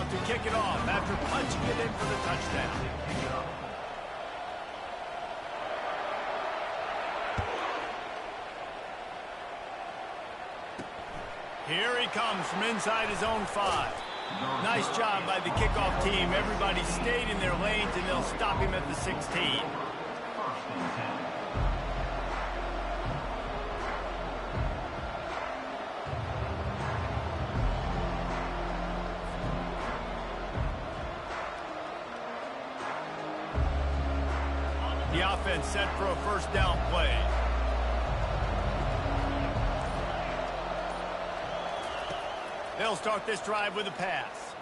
out to kick it off after punching it in for the touchdown. Here he comes from inside his own 5. Nice job by the kickoff team. Everybody stayed in their lanes, and they'll stop him at the 16. The offense set for a first down play. They'll start this drive with a pass.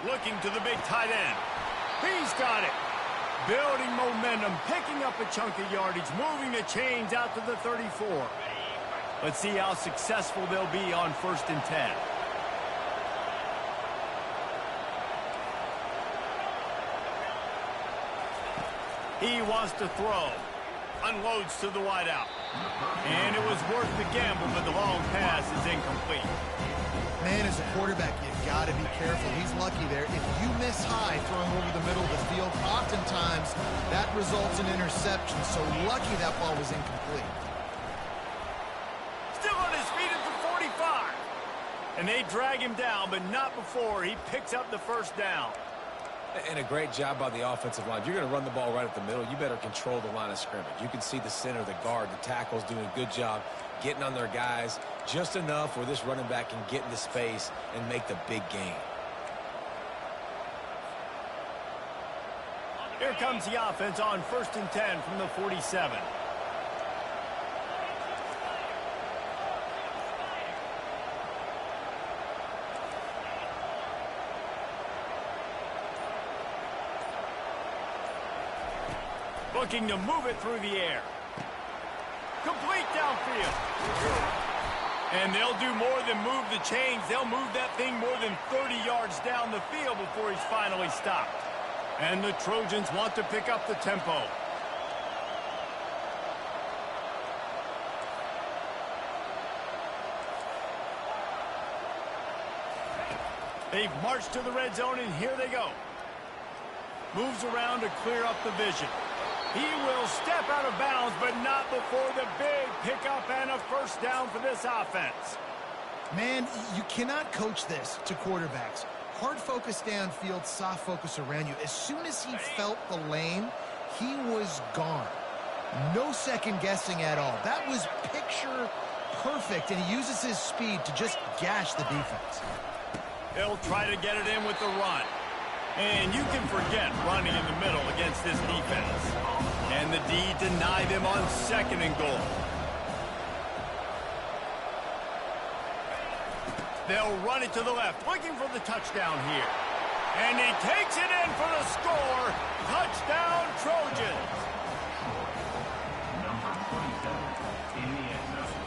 Looking to the big tight end. He's got it. Building momentum, picking up a chunk of yardage, moving the chains out to the 34. Let's see how successful they'll be on 1st and 10. He wants to throw. Unloads to the wideout. And it was worth the gamble, but the long pass is incomplete. Man, as a quarterback, you've got to be careful. He's lucky there. If you miss high throwing over the middle of the field, oftentimes that results in interception. So lucky that ball was incomplete. Still on his feet at the 45. And they drag him down, but not before he picks up the first down. And a great job by the offensive line. If you're going to run the ball right at the middle, you better control the line of scrimmage. You can see the center, the guard, the tackles doing a good job getting on their guys just enough where this running back can get into space and make the big gain. Here comes the offense on 1st and 10 from the 47. Looking to move it through the air. Complete downfield. And they'll do more than move the chains. They'll move that thing more than 30 yards down the field before he's finally stopped. And the Trojans want to pick up the tempo. They've marched to the red zone, and here they go. Moves around to clear up the vision. He will step out of bounds, but not before the big pickup and a first down for this offense. Man, you cannot coach this to quarterbacks. Hard focus downfield, soft focus around you. As soon as he felt the lane, he was gone. No second guessing at all. That was picture perfect, and he uses his speed to just gash the defense. He'll try to get it in with the run. And you can forget running in the middle against this defense. And the D deny them on 2nd and goal. They'll run it to the left, looking for the touchdown here. And he takes it in for the score. Touchdown, Trojans. Number 27 in the end zone.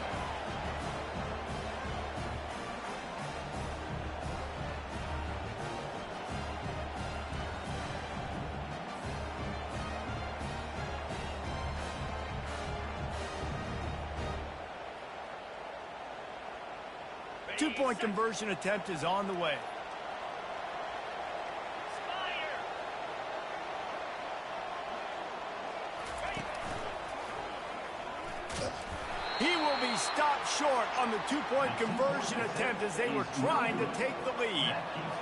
Two-point conversion attempt is on the way. He will be stopped short on the two-point conversion attempt as they were trying to take the lead.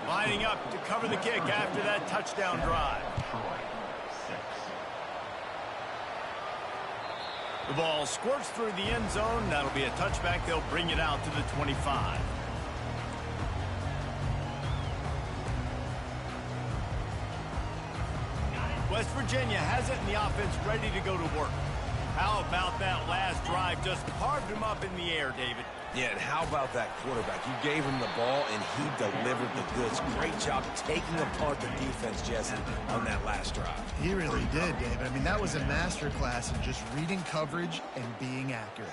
Lining up to cover the kick after that touchdown drive. The ball squirts through the end zone. That'll be a touchback. They'll bring it out to the 25. West Virginia has it, and the offense ready to go to work. How about that last drive? Just carved him up in the air, David. Yeah, and how about that quarterback? You gave him the ball, and he delivered the goods. Great job taking apart the defense, Jesse, on that last drive. He really did, David. I mean, that was a masterclass in just reading coverage and being accurate.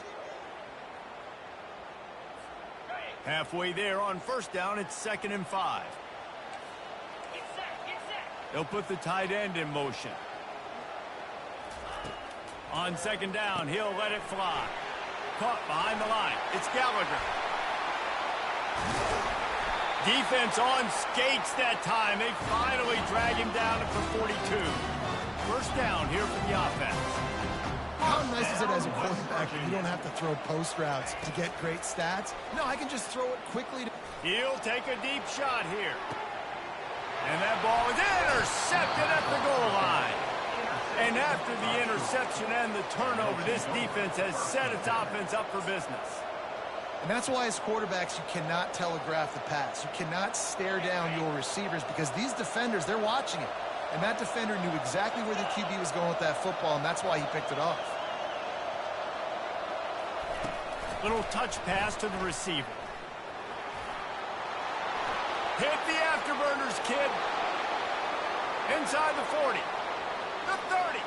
Halfway there on first down, it's 2nd and 5. They'll put the tight end in motion. On 2nd down, he'll let it fly. Caught behind the line. It's Gallagher. Defense on skates that time. They finally drag him down for 42. First down here for the offense. How nice is it as a quarterback when you don't have to throw post routes to get great stats? No, I can just throw it quickly. He'll take a deep shot here. And that ball is intercepted at the goal line. And after the interception and the turnover, this defense has set its offense up for business. And that's why as quarterbacks, you cannot telegraph the pass. You cannot stare down your receivers because these defenders, they're watching it. And that defender knew exactly where the QB was going with that football, and that's why he picked it off. Little touch pass to the receiver. Hit the afterburners, kid. Inside the 40. The 30.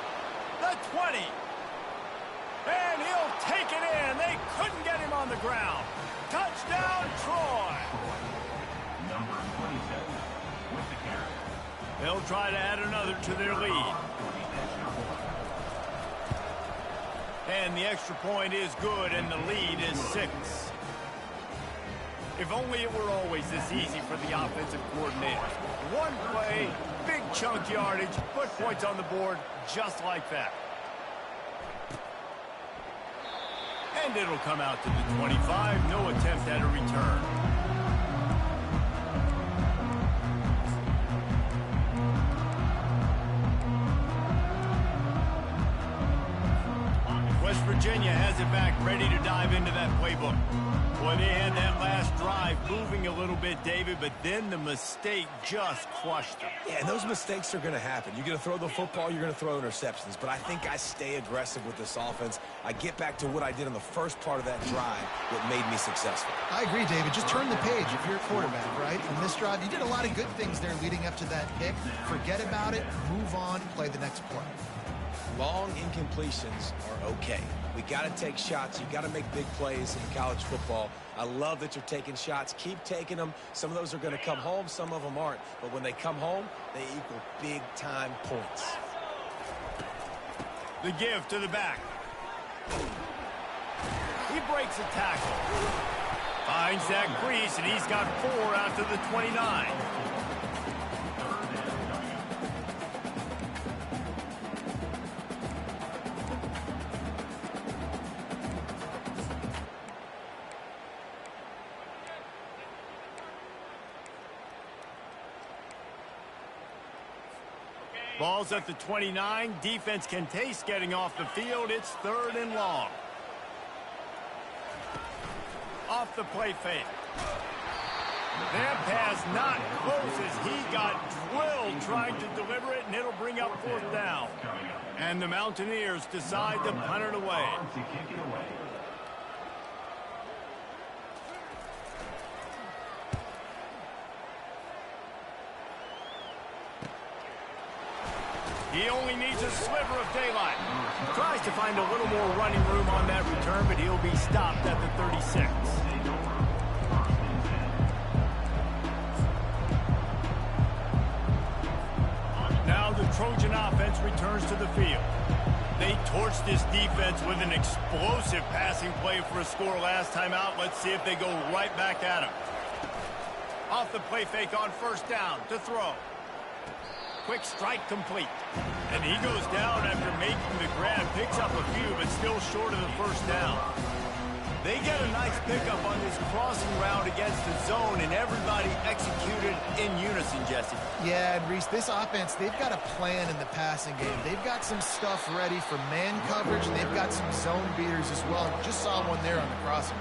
The 20. And he'll take it in. They couldn't get him on the ground. Touchdown, Troy. Number 27 with the carry. They'll try to add another to their lead. And the extra point is good, and the lead is 6. If only it were always this easy for the offensive coordinator. One play, big chunk yardage, put points on the board just like that. And it'll come out to the 25. No attempt at a return. West Virginia has it back, ready to dive into that playbook. Boy, they had that last drive moving a little bit, David, but then the mistake just crushed them. Yeah, and those mistakes are going to happen. You're going to throw the football, you're going to throw interceptions. But I think I stay aggressive with this offense. I get back to what I did in the first part of that drive that made me successful. I agree, David. Just turn the page if you're a quarterback, right? On this drive, you did a lot of good things there leading up to that pick. Forget about it, move on, play the next play. Long incompletions are okay. We got to take shots. You got to make big plays in college football. I love that you're taking shots. Keep taking them. Some of those are going to come home. Some of them aren't. But when they come home, they equal big-time points. The give to the back. He breaks a tackle. Finds that crease, and he's got 4 out to the 29. Ball's at the 29. Defense can taste getting off the field. It's 3rd and long. Off the play fake. That pass not close as he got drilled trying to deliver it, and it'll bring up 4th down. And the Mountaineers decide to punt it away. He only needs a sliver of daylight. Tries to find a little more running room on that return, but he'll be stopped at the 36. Now the Trojan offense returns to the field. They torched this defense with an explosive passing play for a score last time out. Let's see if they go right back at him. Off the play fake on 1st down to throw. Quick strike complete. And he goes down after making the grab. Picks up a few, but still short of the 1st down. They get a nice pickup on this crossing route against the zone, and everybody executed in unison, Jesse. Yeah, and Reese, this offense, they've got a plan in the passing game. They've got some stuff ready for man coverage, and they've got some zone beaters as well. Just saw one there on the crossing.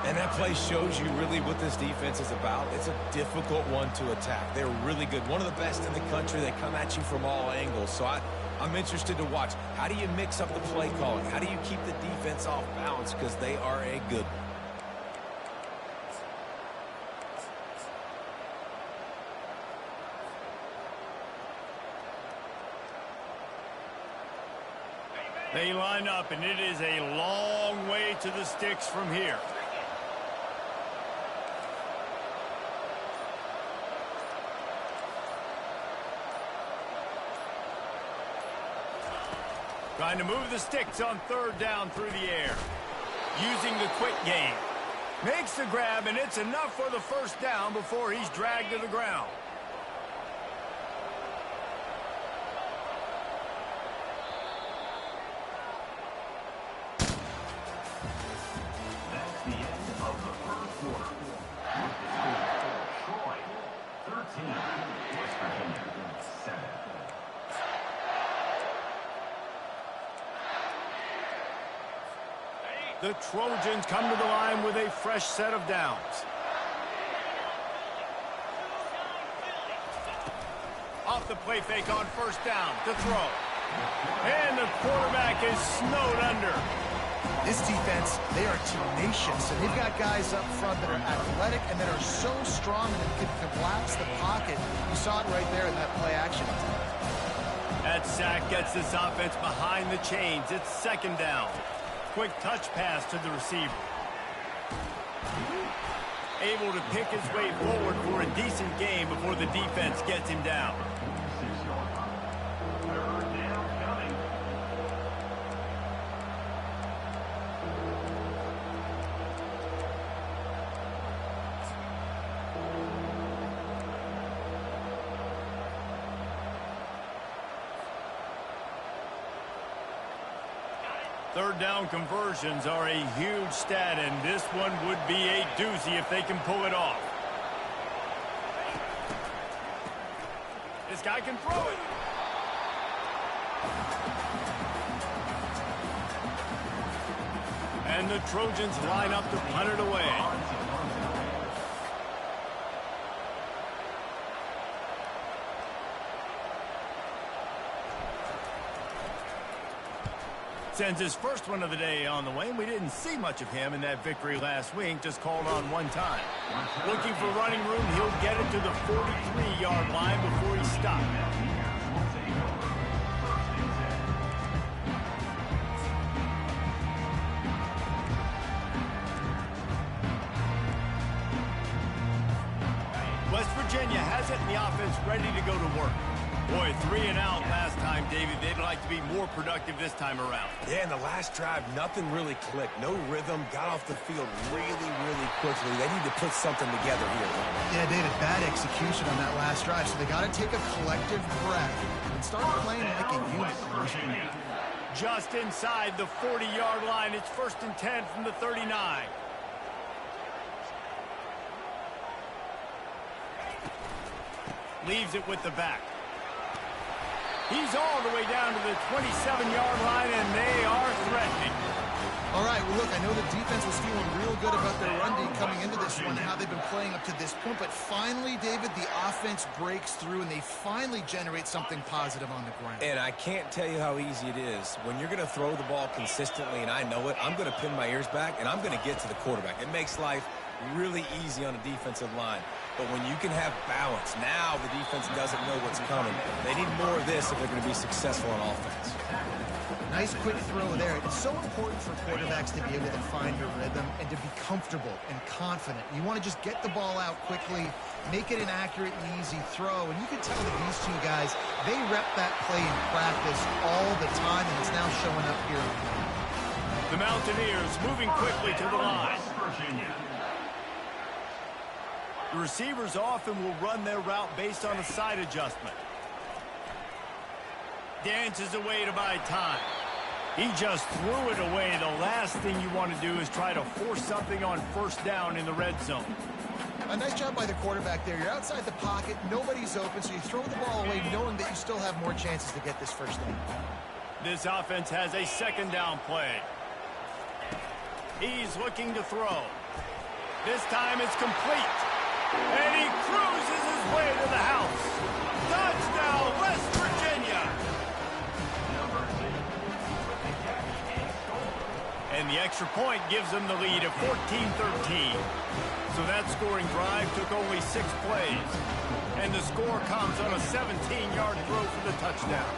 And that play shows you really what this defense is about. It's a difficult one to attack. They're really good. One of the best in the country. They come at you from all angles. So I'm interested to watch. How do you mix up the play calling? How do you keep the defense off balance? Because they are a good one. They line up, and it is a long way to the sticks from here. Trying to move the sticks on 3rd down through the air. Using the quick game. Makes the grab, and it's enough for the first down before he's dragged to the ground. That's the end of the first quarter. With the score, Troy 13, West Virginia 7. The Trojans come to the line with a fresh set of downs. Off the play fake on first down to throw. And the quarterback is snowed under. This defense, they are tenacious, and they've got guys up front that are athletic and that are so strong and can collapse the pocket. You saw it right there in that play action. That sack gets this offense behind the chains. It's second down. Quick touch pass to the receiver. Able to pick his way forward for a decent game before the defense gets him down. 6-yard line. Third down coming. Third down conversions are a huge stat, and this one would be a doozy if they can pull it off. This guy can throw it. And the Trojans line up to punt it away. Sends his first one of the day on the way, and we didn't see much of him in that victory last week, just called on one time. Looking for running room, he'll get it to the 43-yard line before he stopped. West Virginia has it, and the offense ready to go to work. Boy, 3 and out last time, David. They'd like to be more productive this time around. Yeah, in the last drive, nothing really clicked. No rhythm, got off the field really, really quickly. They need to put something together here. Yeah, David, bad execution on that last drive, so they got to take a collective breath and start playing like a unit. Just inside the 40-yard line. It's 1st and 10 from the 39. Leaves it with the back. He's all the way down to the 27-yard line, and they are threatening. All right, well, look, I know the defense was feeling real good about their run D coming into this one, how they've been playing up to this point. But finally, David, the offense breaks through, and they finally generate something positive on the ground. And I can't tell you how easy it is. When you're going to throw the ball consistently, and I know it, I'm going to pin my ears back, and I'm going to get to the quarterback. It makes life really easy on a defensive line. But when you can have balance, now the defense doesn't know what's coming. They need more of this if they're going to be successful on offense. Nice quick throw there. It's so important for quarterbacks to be able to find your rhythm and to be comfortable and confident. You want to just get the ball out quickly, make it an accurate and easy throw. And you can tell that these two guys, they rep that play in practice all the time, and it's now showing up here. The Mountaineers moving quickly to the line. The receivers often will run their route based on a side adjustment. Dances away to buy time. He just threw it away. The last thing you want to do is try to force something on first down in the red zone. A nice job by the quarterback there. You're outside the pocket, nobody's open, so you throw the ball away knowing that you still have more chances to get this first down. This offense has a second down play. He's looking to throw. This time it's complete. And he cruises his way to the house. Touchdown, West Virginia. And the extra point gives them the lead of 14-13. So that scoring drive took only 6 plays. And the score comes on a 17-yard throw for the touchdown.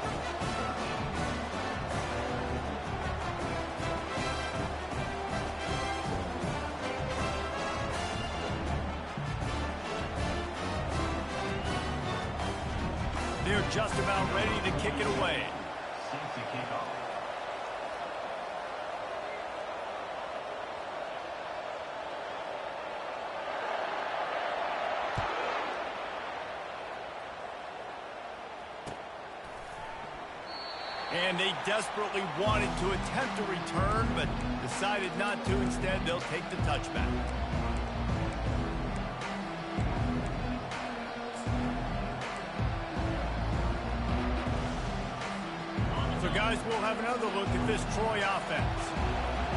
They're just about ready to kick it away. Safety kickoff. And they desperately wanted to attempt a return, but decided not to. Instead, they'll take the touchback. So, guys, we'll have another look at this Troy offense.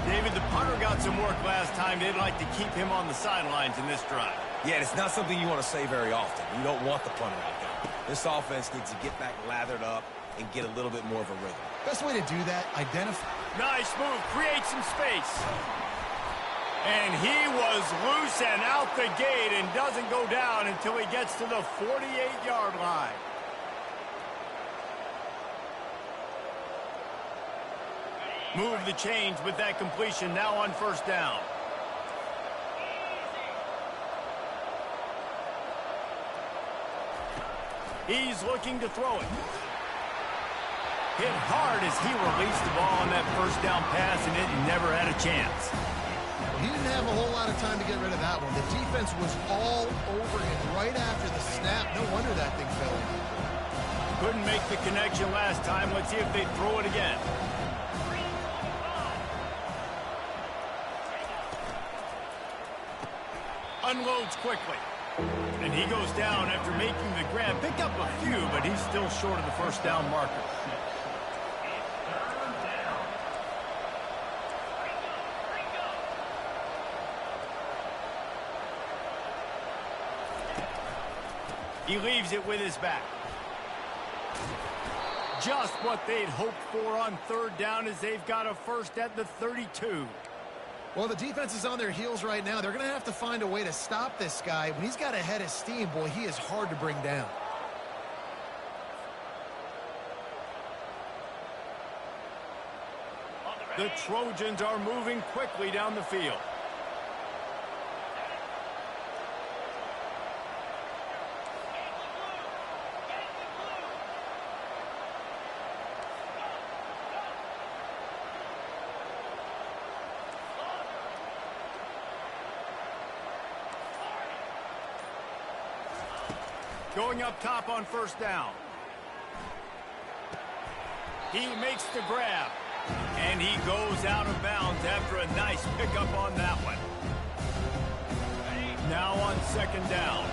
David, the punter got some work last time. They'd like to keep him on the sidelines in this drive. Yeah, it's not something you want to say very often. You don't want the punter out there. This offense needs to get back lathered up and get a little bit more of a rhythm. Best way to do that, identify. Nice move, create some space. And he was loose and out the gate and doesn't go down until he gets to the 48-yard line. Move the chains with that completion now on first down. He's looking to throw it. Hit hard as he released the ball on that first down pass, and it never had a chance. He didn't have a whole lot of time to get rid of that one. The defense was all over him right after the snap. No wonder that thing fell in. Couldn't make the connection last time. Let's see if they throw it again. Unloads quickly. And he goes down after making the grab. Picked up a few, but he's still short of the first down marker. He leaves it with his back. Just what they'd hoped for on third down as they've got a first at the 32. Well, the defense is on their heels right now. They're going to have to find a way to stop this guy. When he's got a head of steam, boy, he is hard to bring down. The Trojans are moving quickly down the field. Going up top on first down. He makes the grab. And he goes out of bounds after a nice pickup on that one. Now on second down.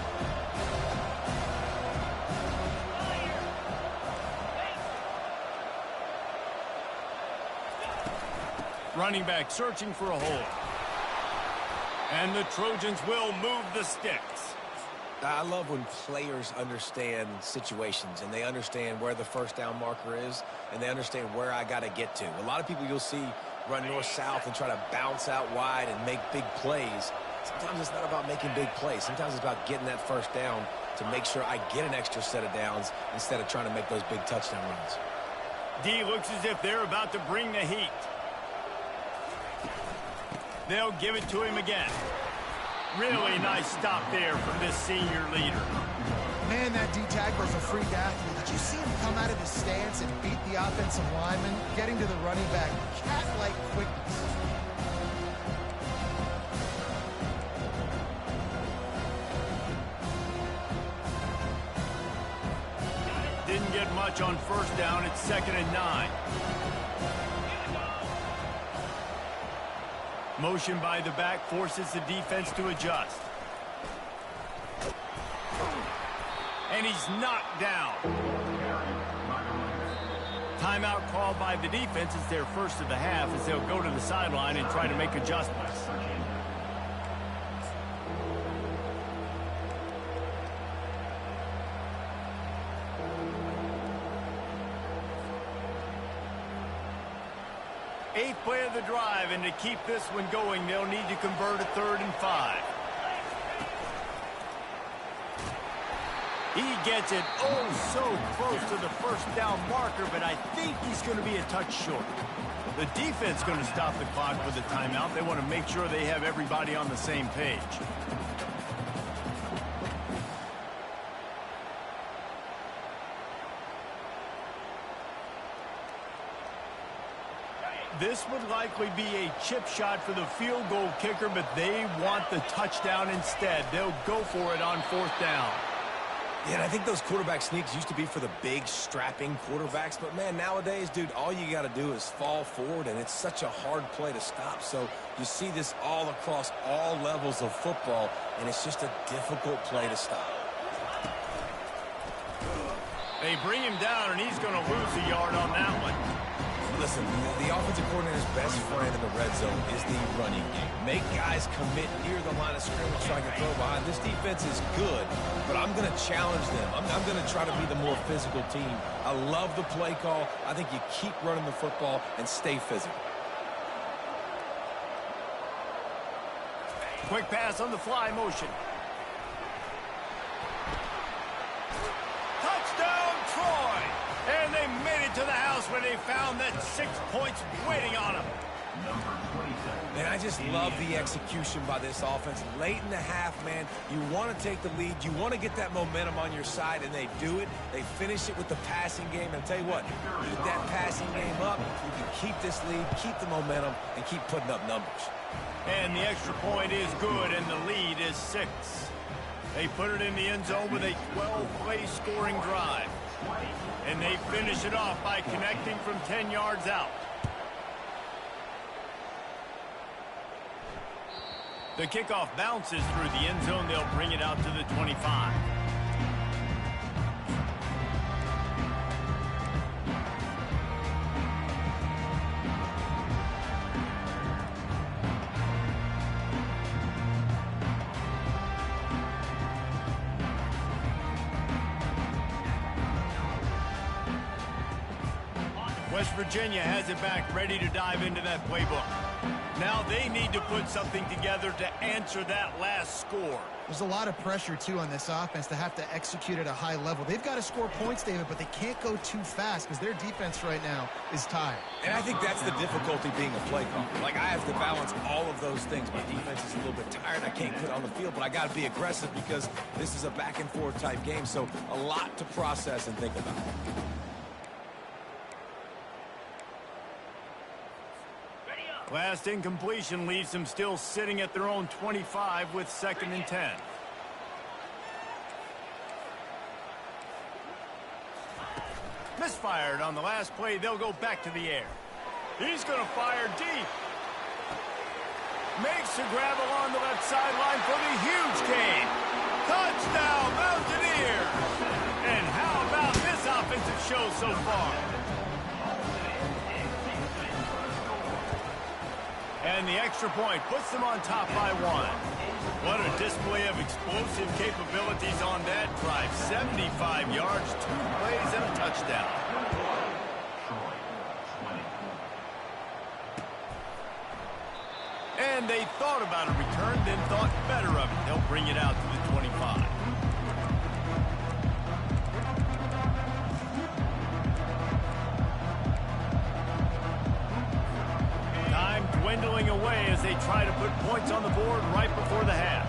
Running back searching for a hole. And the Trojans will move the sticks. I love when players understand situations and they understand where the first down marker is and they understand where I got to get to. A lot of people you'll see run north-south and try to bounce out wide and make big plays. Sometimes it's not about making big plays. Sometimes it's about getting that first down to make sure I get an extra set of downs instead of trying to make those big touchdown runs. D looks as if they're about to bring the heat. They'll give it to him again. Really nice stop there from this senior leader. Man, that D-tackler's a freak athlete. Did you see him come out of his stance and beat the offensive lineman, getting to the running back? Cat-like quickness. Didn't get much on first down. It's 2nd and 9. Motion by the back forces the defense to adjust. And he's knocked down. Timeout called by the defense. It's their first of the half as they'll go to the sideline and try to make adjustments. Eighth play of the drive, and to keep this one going, they'll need to convert a 3rd and 5. He gets it so close to the first down marker, but I think he's going to be a touch short. The defense going to stop the clock with a timeout. They want to make sure they have everybody on the same page. This would likely be a chip shot for the field goal kicker, but they want the touchdown instead. They'll go for it on 4th down. Yeah, and I think those quarterback sneaks used to be for the big, strapping quarterbacks. But, man, nowadays, dude, all you got to do is fall forward, and it's such a hard play to stop. So you see this all across all levels of football, and it's just a difficult play to stop. They bring him down, and he's going to lose a yard on that one. Listen, the offensive coordinator's best friend in the red zone is the running game. Make guys commit near the line of scrimmage so I can throw behind. This defense is good, but I'm going to challenge them. I'm going to try to be the more physical team. I love the play call. I think you keep running the football and stay physical. Quick pass on the fly motion. Touchdown, Troy! And they made it to the house where they found that 6 points waiting on them. Number 27. And I just love the execution by this offense. Late in the half, man, you want to take the lead. You want to get that momentum on your side, and they do it. They finish it with the passing game. And I'll tell you what, get that passing game up, you can keep this lead, keep the momentum, and keep putting up numbers. And the extra point is good, and the lead is 6. They put it in the end zone with a 12-play scoring drive. And they finish it off by connecting from 10 yards out. The kickoff bounces through the end zone. They'll bring it out to the 25. West Virginia has it back, ready to dive into that playbook. Now they need to put something together to answer that last score. There's a lot of pressure, too, on this offense to have to execute at a high level. They've got to score points, David, but they can't go too fast because their defense right now is tired. And I think that's the difficulty being a play caller. Like, I have to balance all of those things. My defense is a little bit tired. I can't put it on the field, but I got to be aggressive because this is a back-and-forth type game. So a lot to process and think about. Last incompletion leaves them still sitting at their own 25 with 2nd and 10. Misfired on the last play. They'll go back to the air. He's going to fire deep. Makes the grab along the left sideline for the huge gain. Touchdown, Mountaineers! And how about this offensive show so far? And the extra point puts them on top by 1. What a display of explosive capabilities on that drive. 75 yards, 2 plays, and a touchdown. And they thought about a return, then thought better of it. They'll bring it out to the 25. Dwindling away as they try to put points on the board right before the half.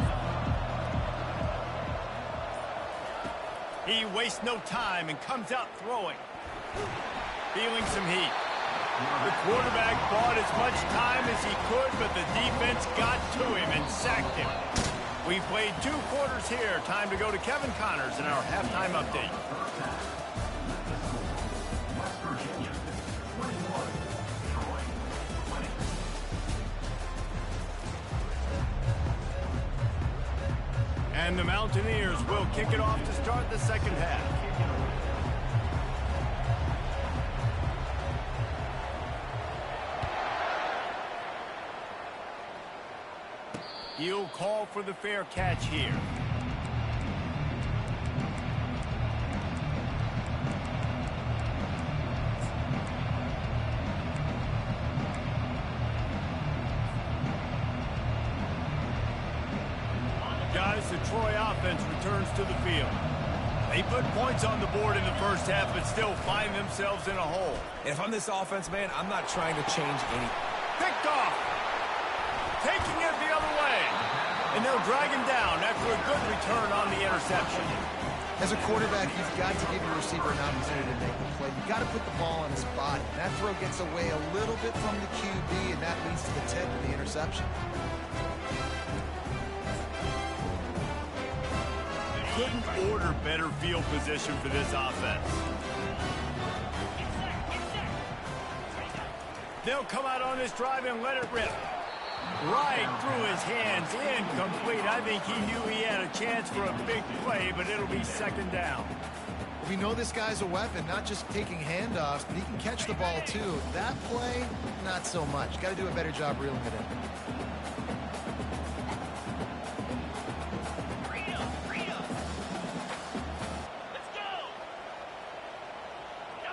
He wastes no time and comes out throwing. Feeling some heat. The quarterback bought as much time as he could, but the defense got to him and sacked him. We played 2 quarters here. Time to go to Kevin Connors in our halftime update. And the Mountaineers will kick it off to start the second half. He'll call for the fair catch here. Guys, the Troy offense returns to the field. They put points on the board in the first half, but still find themselves in a hole. If I'm this offense, man, I'm not trying to change anything. Picked off. Taking it the other way. And they'll drag him down after a good return on the interception. As a quarterback, you've got to give your receiver an opportunity to make the play. You've got to put the ball on his body. That throw gets away a little bit from the QB, and that leads to the tip of the interception. couldn't order better field position for this offense. They'll come out on this drive and let it rip. Right through his hands, incomplete. I think he knew he had a chance for a big play, but it'll be second down. We know this guy's a weapon, not just taking handoffs, but he can catch the ball too. That play, not so much. Got to do a better job reeling it in.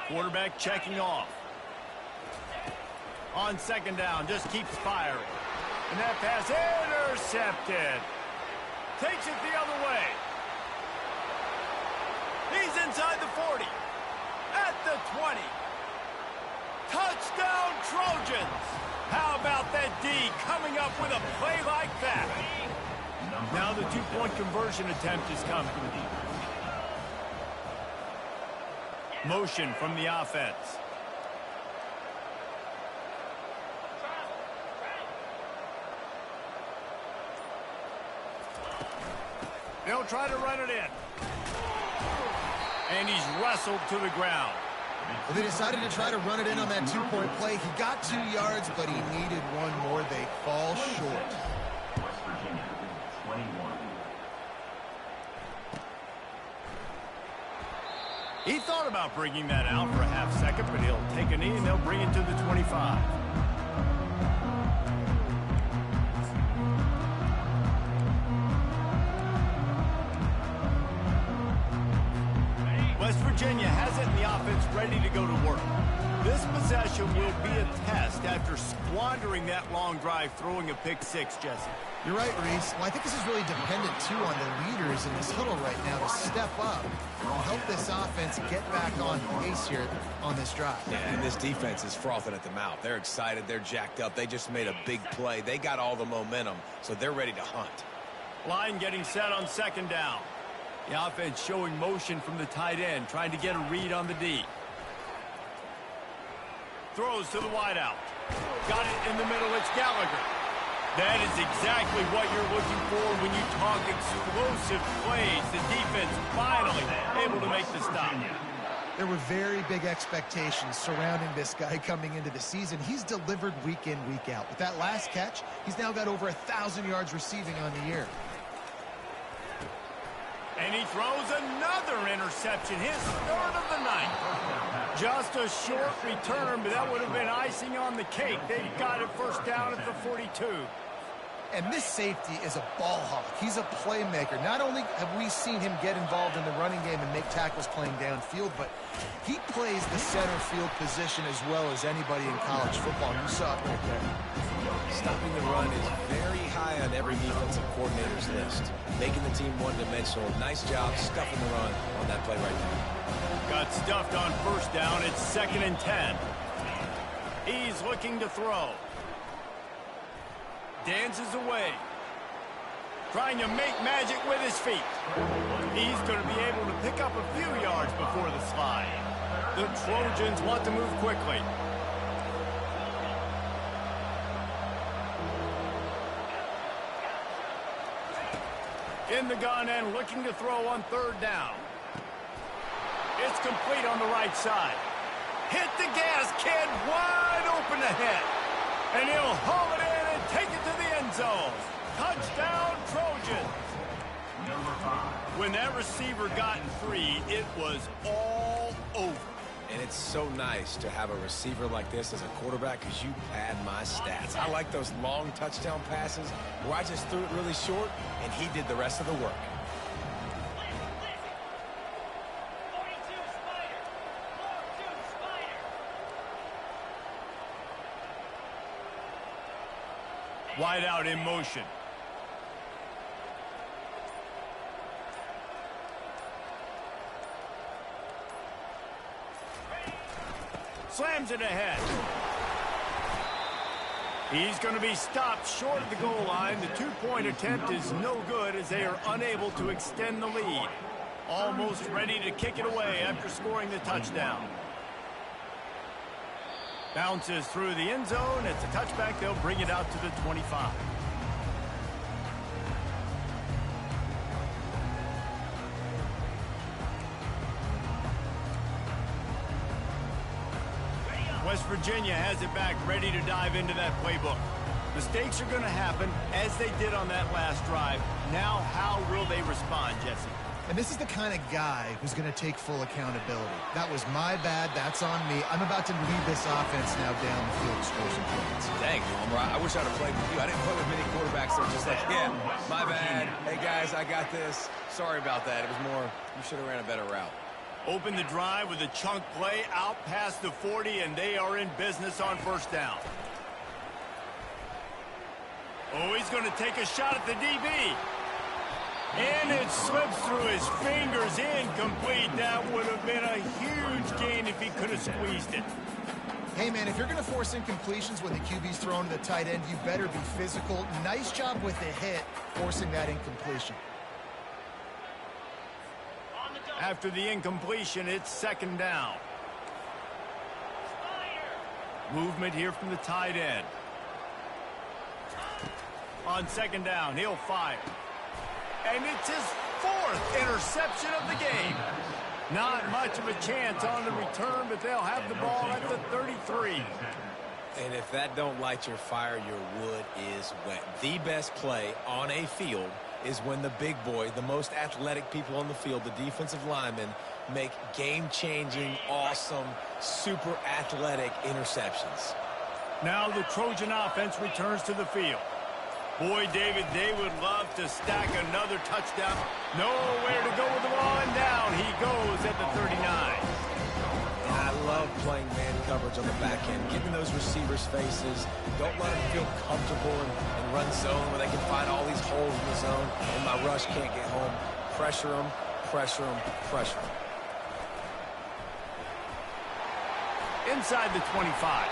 Quarterback checking off. On second down, just keeps firing. And that pass intercepted. Takes it the other way. He's inside the 40. At the 20. Touchdown, Trojans. How about that D coming up with a play like that? Now the two-point conversion attempt is coming. Motion from the offense. They'll try to run it in. And he's wrestled to the ground. Well, they decided to try to run it in on that two-point play. He got 2 yards, but he needed one more. They fall short. West Virginia, 21. He thought about bringing that out for a half second, but he'll take a knee and they'll bring it to the 25. West Virginia has it and the offense ready to go to work. This possession will be a test after squandering that long drive, throwing a pick six, Jesse. You're right, Reese. Well, I think this is really dependent, too, on the leaders in this huddle right now to step up and help this offense get back on pace here on this drive. Yeah, and this defense is frothing at the mouth. They're excited. They're jacked up. They just made a big play. They got all the momentum, so they're ready to hunt. Line getting set on second down. The offense showing motion from the tight end, trying to get a read on the D. Throws to the wideout. Got it in the middle. It's Gallagher. That is exactly what you're looking for when you talk explosive plays. The defense finally able to make the stop. There were very big expectations surrounding this guy coming into the season. He's delivered week in, week out. With that last catch, he's now got over 1,000 yards receiving on the year. And he throws another interception, his third of the night. Just a short return, but that would have been icing on the cake. They got it first down at the 42. And this safety is a ball hawk. He's a playmaker. Not only have we seen him get involved in the running game and make tackles playing downfield, but he plays the center field position as well as anybody in college football. You saw it right there. Stopping the run is very high on every defensive coordinator's list. Making the team one-dimensional. Nice job stuffing the run on that play right there. Got stuffed on first down. It's 2nd and 10. He's looking to throw. Dances away. Trying to make magic with his feet. He's going to be able to pick up a few yards before the slide. The Trojans want to move quickly. In the gun and looking to throw on third down. It's complete on the right side. Hit the gas, kid. Wide open ahead. And he'll haul it in and take it to the end zone. Touchdown, Trojans. When that receiver got free, it was all over. And it's so nice to have a receiver like this as a quarterback because you pad my stats. I like those long touchdown passes where I just threw it really short and he did the rest of the work. Wide out in motion. Slams it ahead. He's going to be stopped short of the goal line. The two-point attempt is no good as they are unable to extend the lead. Almost ready to kick it away after scoring the touchdown. Bounces through the end zone. It's a touchback. They'll bring it out to the 25. West Virginia has it back, ready to dive into that playbook. Mistakes are going to happen, as they did on that last drive. Now, how will they respond, Jesse? And this is the kind of guy who's going to take full accountability. That was my bad. That's on me. I'm about to lead this offense now down the field to score some points. Dang, Homer, I wish I'd have played with you. I didn't play with many quarterbacks that were just like, yeah, my bad. Hey, guys, I got this. Sorry about that. It was more, you should have ran a better route. Open the drive with a chunk play out past the 40, and they are in business on first down. Oh, he's going to take a shot at the DB. And it slips through his fingers, incomplete. That would have been a huge gain if he could have squeezed it. Hey, man, if you're going to force incompletions when the QB's thrown to the tight end, you better be physical. Nice job with the hit, forcing that incompletion. After the incompletion, it's second down. Movement here from the tight end. On second down, he'll fire. And it's his fourth interception of the game. Not much of a chance on the return, but they'll have the ball at the 33. And if that don't light your fire, your wood is wet. The best play on a field is when the big boy, the most athletic people on the field, the defensive linemen, make game-changing, awesome, super athletic interceptions. Now the Trojan offense returns to the field. Boy, David, they would love to stack another touchdown. Nowhere to go with the ball, and down he goes at the 39. And I love playing man coverage on the back end, getting those receivers' faces. Don't let them feel comfortable and run zone where they can find all these holes in the zone, and my rush can't get home. Pressure them, pressure them, pressure them. Inside the 25.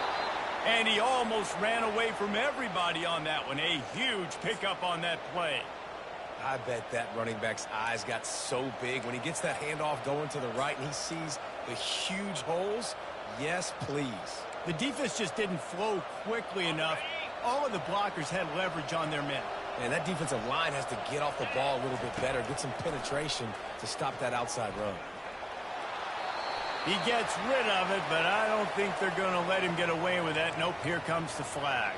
And he almost ran away from everybody on that one. A huge pickup on that play. I bet that running back's eyes got so big when he gets that handoff going to the right and he sees the huge holes. Yes, please. The defense just didn't flow quickly enough. All of the blockers had leverage on their men. And that defensive line has to get off the ball a little bit better, get some penetration to stop that outside run. He gets rid of it, but I don't think they're going to let him get away with that. Nope, here comes the flag.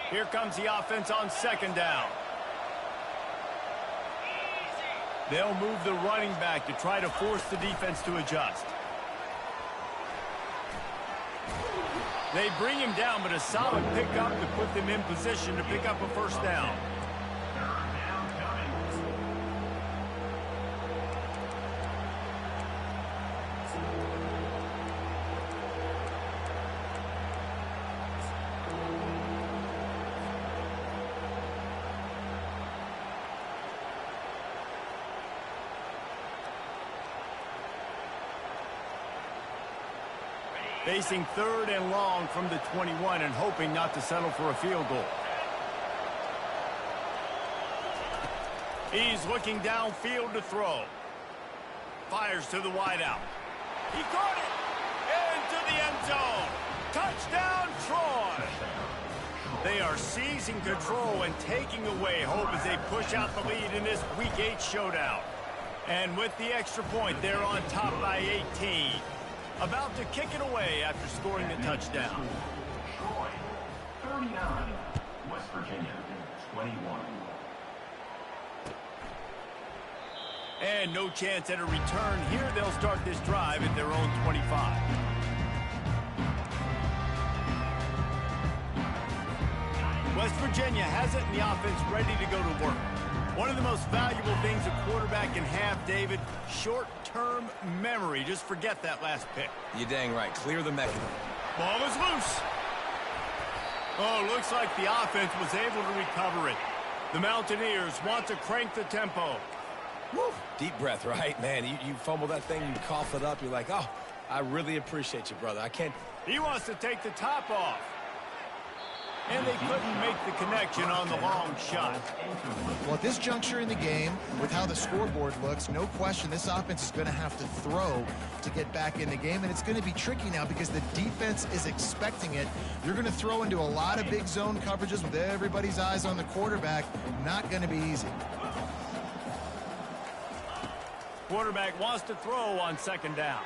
Here comes the offense on second down. They'll move the running back to try to force the defense to adjust. They bring him down, but a solid pickup to put them in position to pick up a first down. Facing third and long from the 21 and hoping not to settle for a field goal. He's looking downfield to throw. Fires to the wideout. He caught it! Into the end zone! Touchdown, Troy! They are seizing control and taking away hope as they push out the lead in this Week 8 showdown. And with the extra point, they're on top by 18. About to kick it away after scoring the touchdown. Troy, 39. West Virginia, 21. And no chance at a return here. They'll start this drive at their own 25. West Virginia has it in the offense ready to go to work. One of the most valuable things a quarterback can have, David, short-term memory. Just forget that last pick. You're dang right. Clear the mechanism. Ball is loose. Oh, looks like the offense was able to recover it. The Mountaineers want to crank the tempo. Woo. Deep breath, right? Man, you fumble that thing, you cough it up, you're like, oh, I really appreciate you, brother. I can't. He wants to take the top off. And they couldn't make the connection on the long shot. Well, at this juncture in the game, with how the scoreboard looks, no question this offense is going to have to throw to get back in the game. And it's going to be tricky now because the defense is expecting it. You're going to throw into a lot of big zone coverages with everybody's eyes on the quarterback. Not going to be easy. Quarterback wants to throw on second down.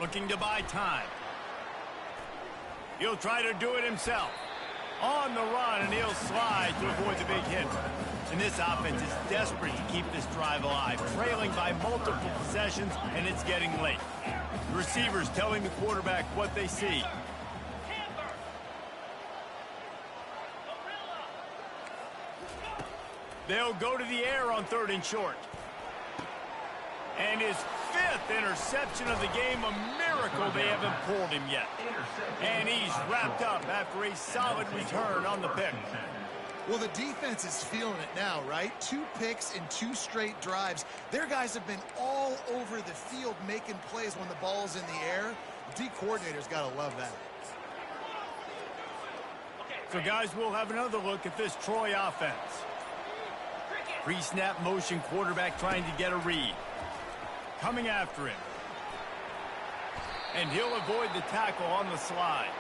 Looking to buy time. He'll try to do it himself. On the run, and he'll slide to avoid the big hit. And this offense is desperate to keep this drive alive, trailing by multiple possessions, and it's getting late. The receivers telling the quarterback what they see. They'll go to the air on 3rd and short. And his 5th interception of the game, a miracle they haven't pulled him yet. And he's wrapped up after a solid return on the pick. Well, the defense is feeling it now, right? 2 picks in 2 straight drives. Their guys have been all over the field making plays when the ball's in the air. D coordinator's got to love that. So, guys, we'll have another look at this Troy offense. Pre-snap motion, quarterback trying to get a read. Coming after him. And he'll avoid the tackle on the slide.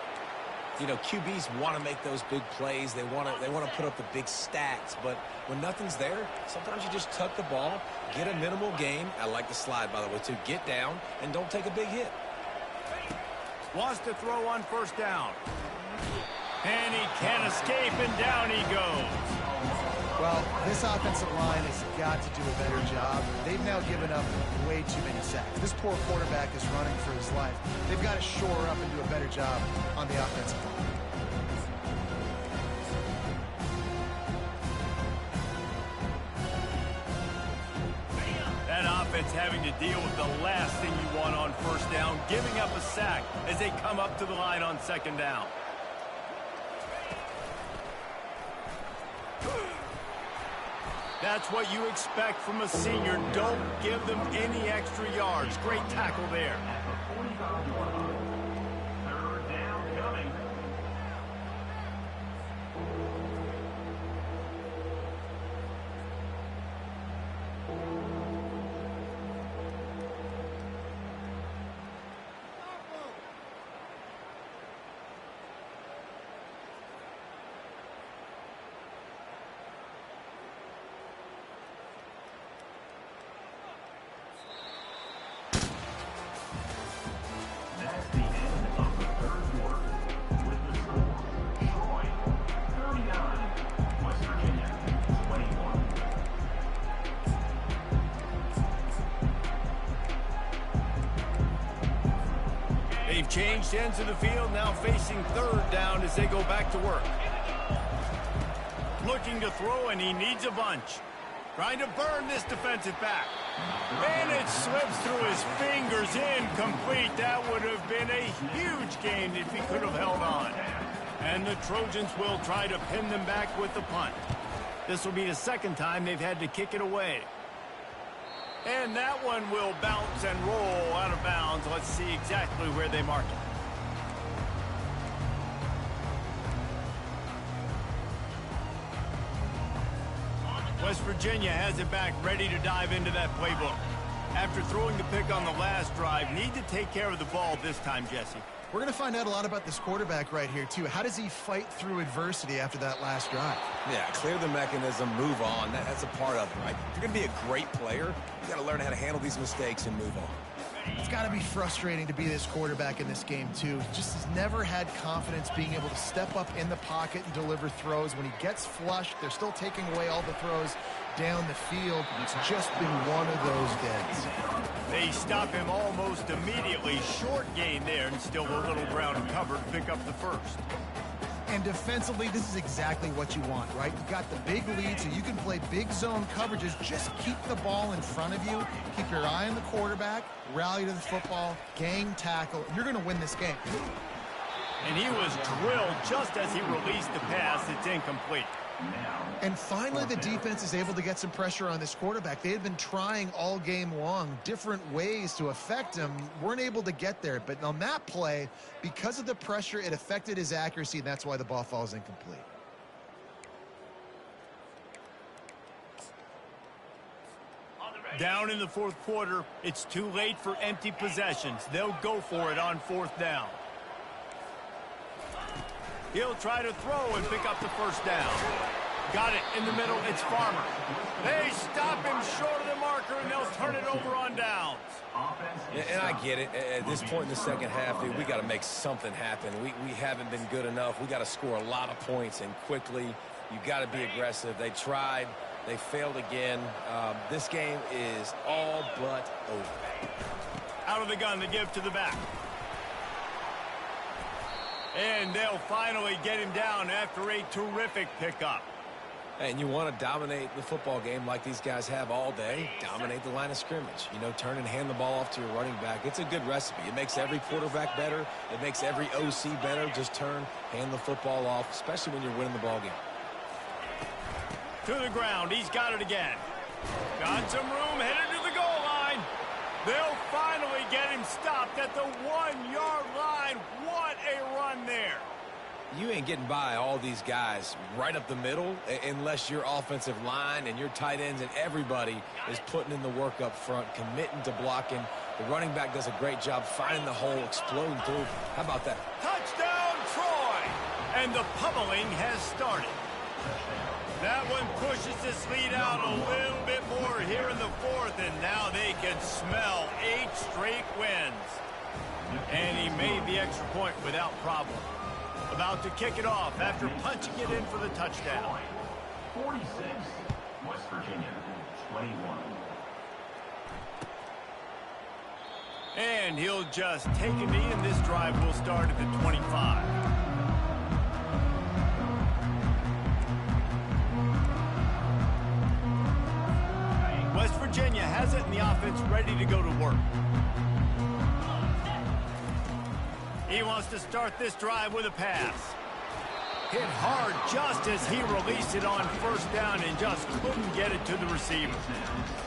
You know, QBs want to make those big plays. They want to put up the big stats. But when nothing's there, sometimes you just tuck the ball, get a minimal gain. I like the slide, by the way, too. Get down and don't take a big hit. Wants to throw on 1st down. And he can't escape, and down he goes. Well, this offensive line has got to do a better job. They've now given up way too many sacks. This poor quarterback is running for his life. They've got to shore up and do a better job on the offensive line. That offense having to deal with the last thing you want on 1st down, giving up a sack as they come up to the line on 2nd down. That's what you expect from a senior. Don't give them any extra yards. Great tackle there. At the 45-yard line. 3rd down coming. That's the end of the 3rd quarter. With the score, Troy 39, West Virginia 21. They've changed ends of the field, now facing 3rd down as they go back to work. Looking to throw, and he needs a bunch. Trying to burn this defensive back. And it slips through his fingers, incomplete. That would have been a huge gain if he could have held on. And the Trojans will try to pin them back with the punt. This will be the 2nd time they've had to kick it away. And that one will bounce and roll out of bounds. Let's see exactly where they mark it. West Virginia has it back, ready to dive into that playbook. After throwing the pick on the last drive, need to take care of the ball this time, Jesse. We're going to find out a lot about this quarterback right here, too. How does he fight through adversity after that last drive? Yeah, clear the mechanism, move on. That's a part of it, right? If you're going to be a great player, you got to learn how to handle these mistakes and move on. It's got to be frustrating to be this quarterback in this game, too. He just has never had confidence being able to step up in the pocket and deliver throws. When he gets flushed, they're still taking away all the throws down the field. It's just been one of those days. They stop him almost immediately. Short gain there, and still a little ground cover to pick up the 1st. And defensively, this is exactly what you want, right? You've got the big lead, so you can play big zone coverages. Just keep the ball in front of you. Keep your eye on the quarterback. Rally to the football. Gang tackle. You're going to win this game. And he was drilled just as he released the pass. It's incomplete. And finally, the defense is able to get some pressure on this quarterback. They had been trying all game long different ways to affect him. Weren't able to get there. But on that play, because of the pressure, it affected his accuracy, and that's why the ball falls incomplete. Down in the 4th quarter, it's too late for empty possessions. They'll go for it on 4th down. He'll try to throw and pick up the 1st down. Got it in the middle. It's Farmer. They stop him short of the marker, and they'll turn it over on downs. And I get it. At this point in the second half, dude, we got to make something happen. We haven't been good enough. We got to score a lot of points and quickly. You got to be aggressive. They tried. They failed again. This game is all but over. Out of the gun to give to the back. And they'll finally get him down after a terrific pickup. And you want to dominate the football game like these guys have all day. Dominate the line of scrimmage. You know, turn and hand the ball off to your running back. It's a good recipe. It makes every quarterback better. It makes every OC better. Just turn, hand the football off, especially when you're winning the ball game. To the ground. He's got it again. Got some room, headed to the goal line. They'll finally get him stopped at the 1-yard line. What a run there. You ain't getting by all these guys right up the middle unless your offensive line and your tight ends and everybody is putting in the work up front, committing to blocking. The running back does a great job finding the hole, exploding through. How about that? Touchdown, Troy! And the pummeling has started. That one pushes this lead out a little bit more here in the fourth, and now they can smell 8 straight wins. And he made the extra point without problem. About to kick it off after punching it in for the touchdown. 46, West Virginia, 21. And he'll just take a knee, and this drive will start at the 25. West Virginia has it, and the offense ready to go to work. He wants to start this drive with a pass. Hit hard just as he released it on first down and just couldn't get it to the receiver.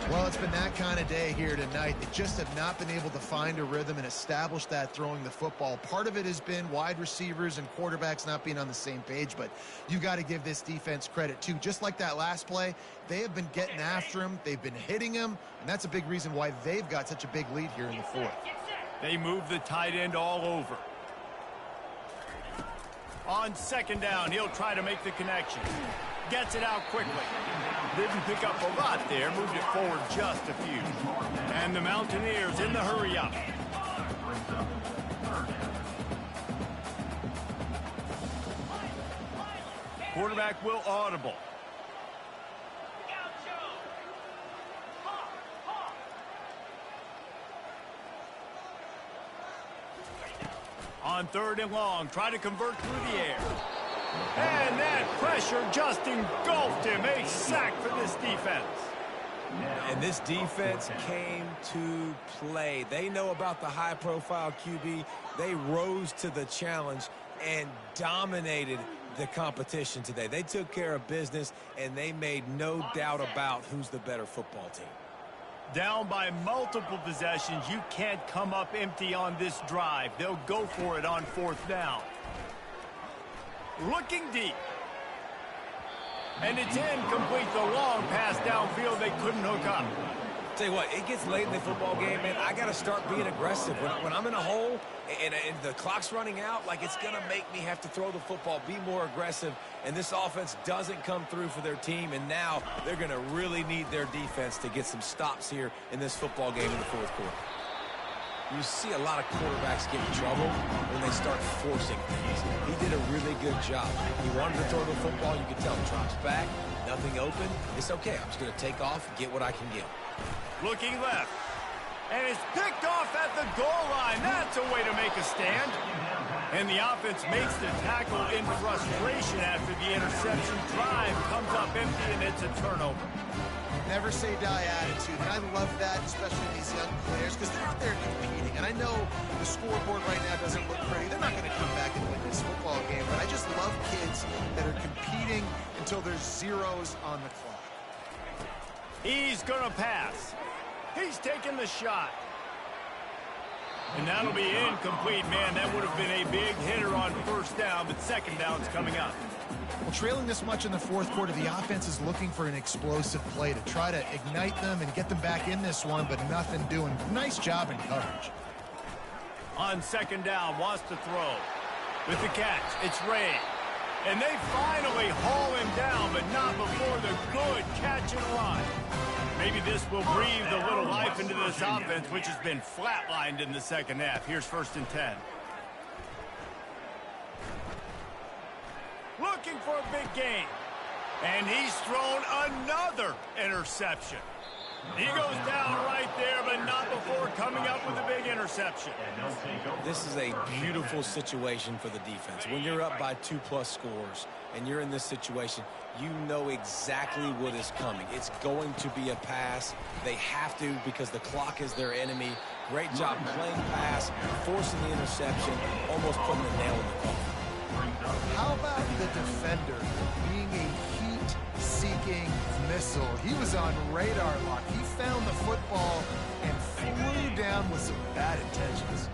Well, it's been that kind of day here tonight. They just have not been able to find a rhythm and establish that throwing the football. Part of it has been wide receivers and quarterbacks not being on the same page, but you got to give this defense credit too. Just like that last play, they have been getting after him. They've been hitting him, and that's a big reason why they've got such a big lead here in the fourth. They move the tight end all over. On second down, he'll try to make the connection. Gets it out quickly. Didn't pick up a lot there, moved it forward just a few. And the Mountaineers in the hurry up. Quarterback will audible. On third and long, try to convert through the air. And that pressure just engulfed him. A sack for this defense. And this defense came to play. They know about the high-profile QB. They rose to the challenge and dominated the competition today. They took care of business, and they made no doubt about who's the better football team. Down by multiple possessions, you can't come up empty on this drive. They'll go for it on fourth down. Looking deep. And it's incomplete. The long pass downfield, they couldn't hook up. Tell you what, it gets late in the football game, man. I got to start being aggressive. When I'm in a hole and the clock's running out, like it's going to make me have to throw the football, be more aggressive. And this offense doesn't come through for their team, and now they're going to really need their defense to get some stops here in this football game in the fourth quarter. You see a lot of quarterbacks get in trouble when they start forcing things. He did a really good job. He wanted to throw the football. You could tell him drops back, nothing open. It's okay. I'm just going to take off, get what I can get. Looking left. And it's picked off at the goal line. That's a way to make a stand. And the offense makes the tackle in frustration after the interception. Drive comes up empty, and it's a turnover. Never say die attitude, and I love that, especially these young players, because they're out there competing. And I know the scoreboard right now doesn't look pretty. They're not going to come back and win this football game, but I just love kids that are competing until there's zeros on the clock. He's going to pass. He's taking the shot. And that'll be incomplete. Man, that would have been a big hitter on first down, but second down's coming up. Well, trailing this much in the fourth quarter, the offense is looking for an explosive play to try to ignite them and get them back in this one, but nothing doing. Nice job in coverage. On second down, wants to throw. With the catch, it's Ray. And they finally haul him down, but not before the good catch and run. Maybe this will breathe a little life into this offense, which has been flatlined in the second half. Here's 1st and 10. Looking for a big gain. And he's thrown another interception. He goes down right there, but not before coming up with a big interception. This is a beautiful situation for the defense. When you're up by 2+ scores and you're in this situation, you know exactly what is coming. It's going to be a pass. They have to because the clock is their enemy. Great job playing pass, forcing the interception, almost putting the nail in the coffin. How about the defender being a heat-seeking missile? He was on radar lock. He found the football and flew down with some bad intentions.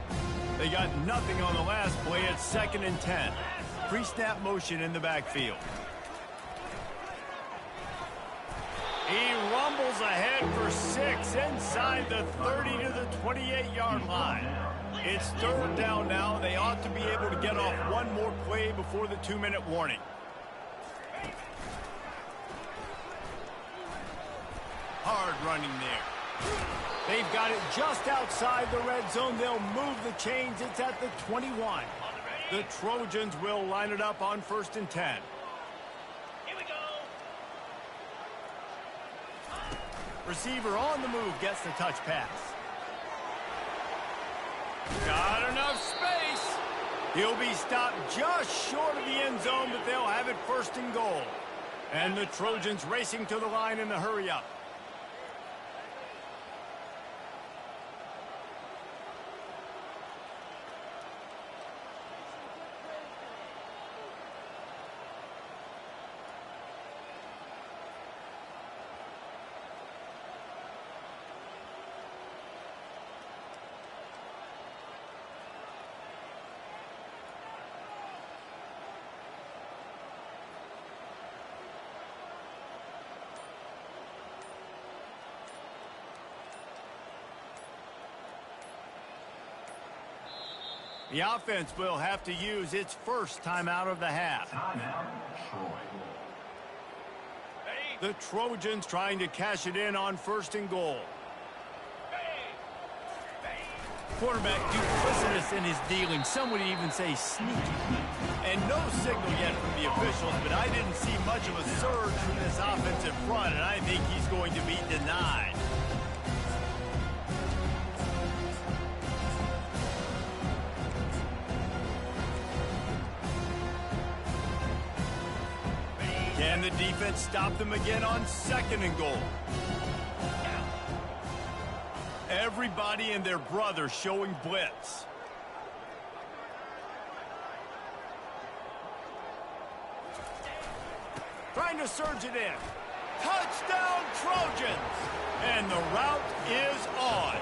They got nothing on the last play. It's 2nd and 10. Pre-snap motion in the backfield. He rumbles ahead for 6 inside the 30 to the 28-yard line. It's 3rd down now. They ought to be able to get off one more play before the 2-minute warning. Hard running there. They've got it just outside the red zone. They'll move the chains. It's at the 21. The Trojans will line it up on 1st and 10. Here we go. Receiver on the move gets the touch pass. Got enough space. He'll be stopped just short of the end zone, but they'll have it 1st and goal. And the Trojans racing to the line in the hurry up. The offense will have to use its first timeout of the half. Timeout, Troy. The Trojans trying to cash it in on 1st and goal. Quarterback duplicitous in his dealing. Some would even say sneaky. And no signal yet from the officials, but I didn't see much of a surge from this offensive front, and I think he's going to be denied. Can the defense stop them again on 2nd and goal? Everybody and their brother showing blitz. Trying to surge it in. Touchdown, Trojans! And the route is on.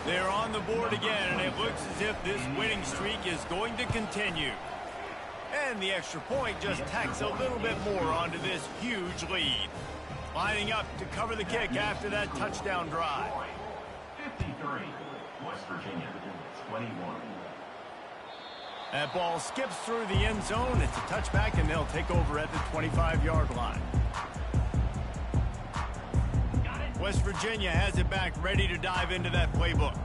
They're on the board again, and it looks as if this winning streak is going to continue. And the extra point just tacks a little bit more onto this huge lead. Lining up to cover the kick after that touchdown drive. 53, West Virginia, 21. That ball skips through the end zone. It's a touchback, and they'll take over at the 25-yard line. West Virginia has it back, ready to dive into that playbook.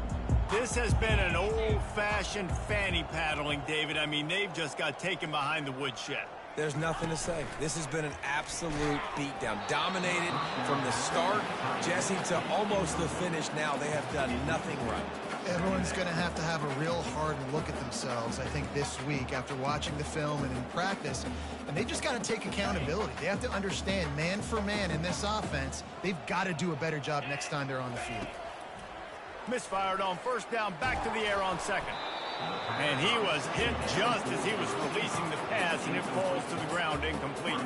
This has been an old-fashioned fanny paddling, David. I mean, they've just got taken behind the woodshed. There's nothing to say. This has been an absolute beatdown. Dominated from the start, Jesse, to almost the finish now. They have done nothing right. Everyone's going to have a real hard look at themselves, I think, this week after watching the film and in practice. And they just got to take accountability. They have to understand, man for man in this offense, they've got to do a better job next time they're on the field. Misfired on 1st down, back to the air on 2nd. And he was hit just as he was releasing the pass, and it falls to the ground incomplete.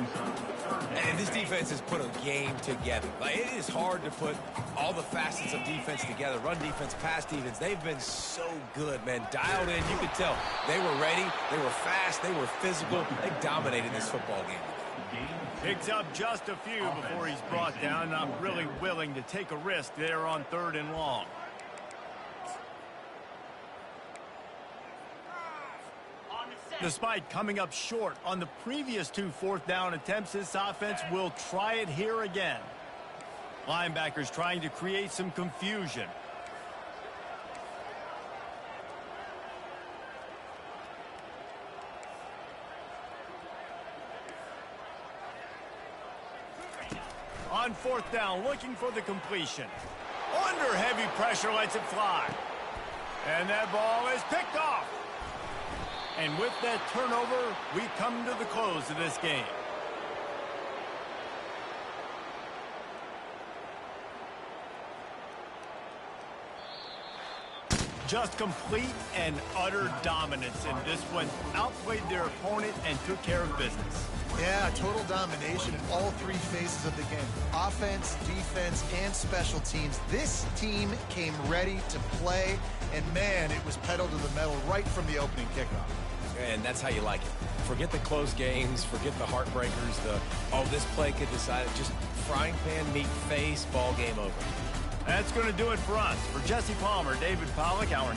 And this defense has put a game together. Like, it is hard to put all the facets of defense together. Run defense, pass defense. They've been so good, man. Dialed in. You could tell they were ready. They were fast. They were physical. They dominated this football game. Picks up just a few before he's brought down. Not really willing to take a risk there on 3rd and long. Despite coming up short on the previous 2 fourth-down attempts, this offense will try it here again. Linebackers trying to create some confusion. On 4th down, looking for the completion. Under heavy pressure, lets it fly. And that ball is picked off. And with that turnover, we come to the close of this game. Just complete and utter dominance in this one. Outplayed their opponent and took care of business. Yeah, total domination in all 3 phases of the game. Offense, defense, and special teams. This team came ready to play, and man, it was pedal to the metal right from the opening kickoff. And that's how you like it. Forget the close games, forget the heartbreakers, oh, this play could decide it. Just frying pan, meat face, ball game over. That's going to do it for us. For Jesse Palmer, David Pollack, our